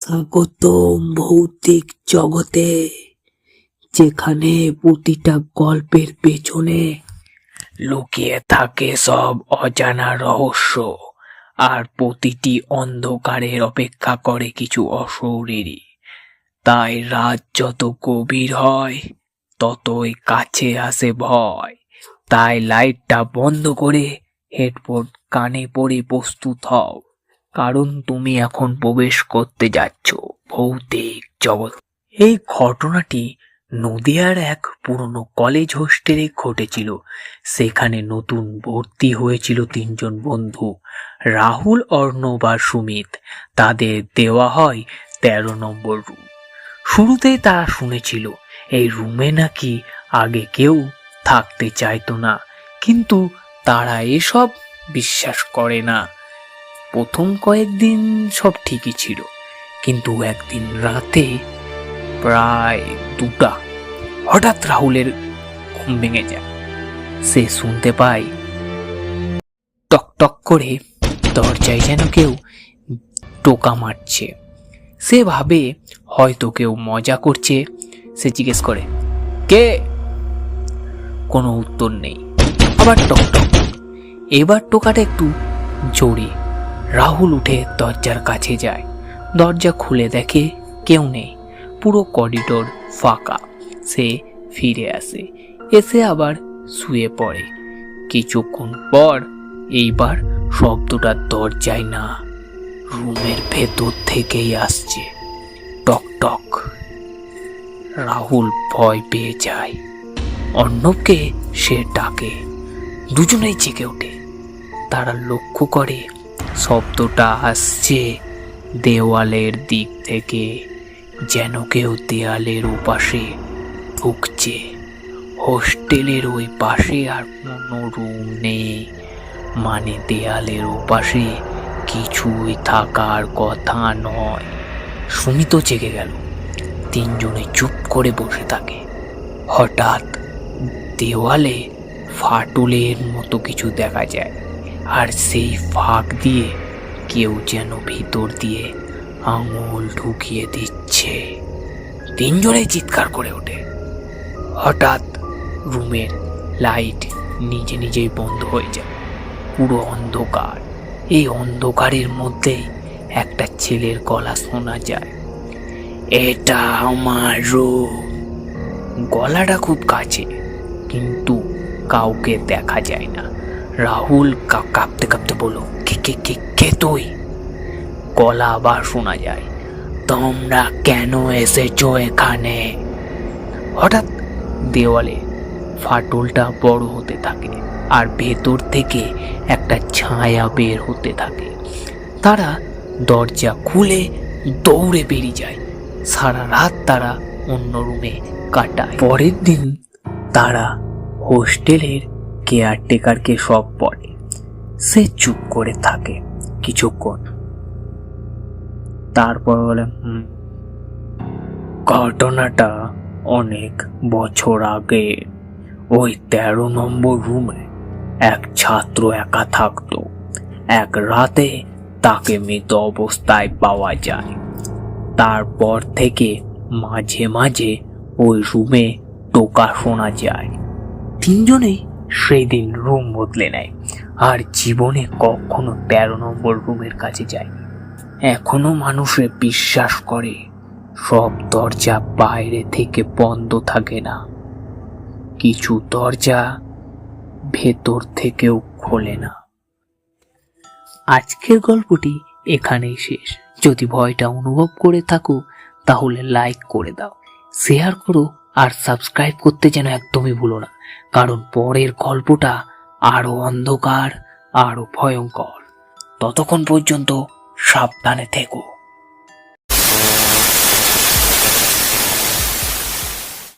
স্বাগতম ভৌতিক জগতে, যেখানে প্রতিটা গল্পের পেছনে লুকিয়ে থাকে সব অজানা রহস্য, আর প্রতিটি অন্ধকারের অপেক্ষা করে কিছু অশরীরী। তাই রাত যত গভীর হয় ততই কাছে আসে ভয়। তাই লাইটটা বন্ধ করে হেডফোন কানে পরে প্রস্তুত হও, কারণ তুমি এখন প্রবেশ করতে যাচ্ছ ভৌতিক জগৎ। এই ঘটনাটি নদিয়ার এক পুরনো কলেজ হোস্টেলে ঘটেছিল। সেখানে নতুন ভর্তি হয়েছিল তিনজন বন্ধু, রাহুল, অর্ণব আর সুমিত। তাদের দেওয়া হয় 13 নম্বর রুম। শুরুতেই তারা শুনেছিল এই রুমে নাকি আগে কেউ থাকতে চাইতো না, কিন্তু তারা এসব বিশ্বাস করে না। প্রথম কয়েকদিন সব ঠিকই ছিল, কিন্তু একদিন রাতে প্রায় 2টা হঠাৎ রাহুলের ঘুম ভেঙে যায়। সে শুনতে পায় টক টক করে দরজায় যেন কেউ টোকা মারছে। সে ভাবে হয়তো কেউ মজা করছে। সে জিজ্ঞেস করে, কে? কোনো উত্তর নেই। আবার টক টক। এবার টোকাটা একটু জোরে। রাহুল উঠে দরজার কাছে যায়। দরজা খুলে দেখে কেউ নেই, পুরো করিডোর ফাঁকা। সে ফিরে আসে, এসে আবার শুয়ে পড়ে। কিছুক্ষণ পর এইবার শব্দটা দরজায় না, রুমের ভেতর থেকেই আসছে, টক টক। রাহুল ভয় পেয়ে যায়। অর্ণবকে সে ডাকে। দুজনেই জেগে ওঠে। তারা লক্ষ্য করে শব্দটা আসছে দেওয়ালের দিক থেকে, যেন কেউ দেয়ালের ওপাশে ঢুকছে। হোস্টেলের ওই পাশে আর কোনো রুম নেই, মানে দেয়ালের ওপাশে কিছুই থাকার কথা নয়। সুমিতও জেগে গেল। তিনজনে চুপ করে বসে থাকে। হঠাৎ দেওয়ালে ফাটলের মতো কিছু দেখা যায়, আর সেই ফাঁক দিয়ে কেউ যেন ভিতর দিয়ে আঙুল ঢুকিয়ে দিচ্ছে। তিনজনে চিৎকার করে ওঠে। হঠাৎ রুমের লাইট নিজে নিজেই বন্ধ হয়ে যায়। পুরো অন্ধকার। এই অন্ধকারের মধ্যেই একটা ছেলের গলা শোনা যায়, এটা আমার রুম। গলাটা খুব কাছে, কিন্তু কাউকে দেখা যায় না। রাহুল কাঁপতে কাঁপতে বলল, কে কে কে কে তুই? গলা আবার শোনা যায়, তোমরা কেন এসেছো এখানে? হঠাৎ দেওয়ালে ফাটলটা বড় হতে থাকে, আর ভেতর থেকে একটা ছায়া বের হতে থাকে। তারা দরজা খুলে দৌড়ে বেরিয়ে যায়। সারা রাত তারা অন্য রুমে কাটায়। পরের দিন তারা হোস্টেলের কেয়ারটেকারকে সব বলে। সে চুপ করে থাকে কিছুক্ষণ, তারপর বলে, ঘটনাটা অনেক বছর আগে ওই 13 নম্বর রুমে এক ছাত্র একা থাকতো। এক রাতে তাকে মৃত অবস্থায় পাওয়া যায়। তারপর থেকে মাঝে মাঝে ওই রুমে টোকা শোনা যায়। তিনজনেই সেই দিন রুম বদলে নেয়, আর জীবনে কখনো 13 নম্বর রুমের কাছে যায়। এখনো মানুষে বিশ্বাস করে সব দরজা বাইরে থেকে বন্ধ থাকে না, কিছু দরজা ভেতর থেকেও খোলে না। আজকের গল্পটি এখানেই শেষ। যদি ভয়টা অনুভব করে থাকো তাহলে লাইক করে দাও, শেয়ার করো, আর সাবস্ক্রাইব করতে যেন একদমই ভুলো না, কারণ পরের গল্পটা আরো অন্ধকার, আরো ভয়ঙ্কর। ততক্ষণ পর্যন্ত সাবধানে থেকো।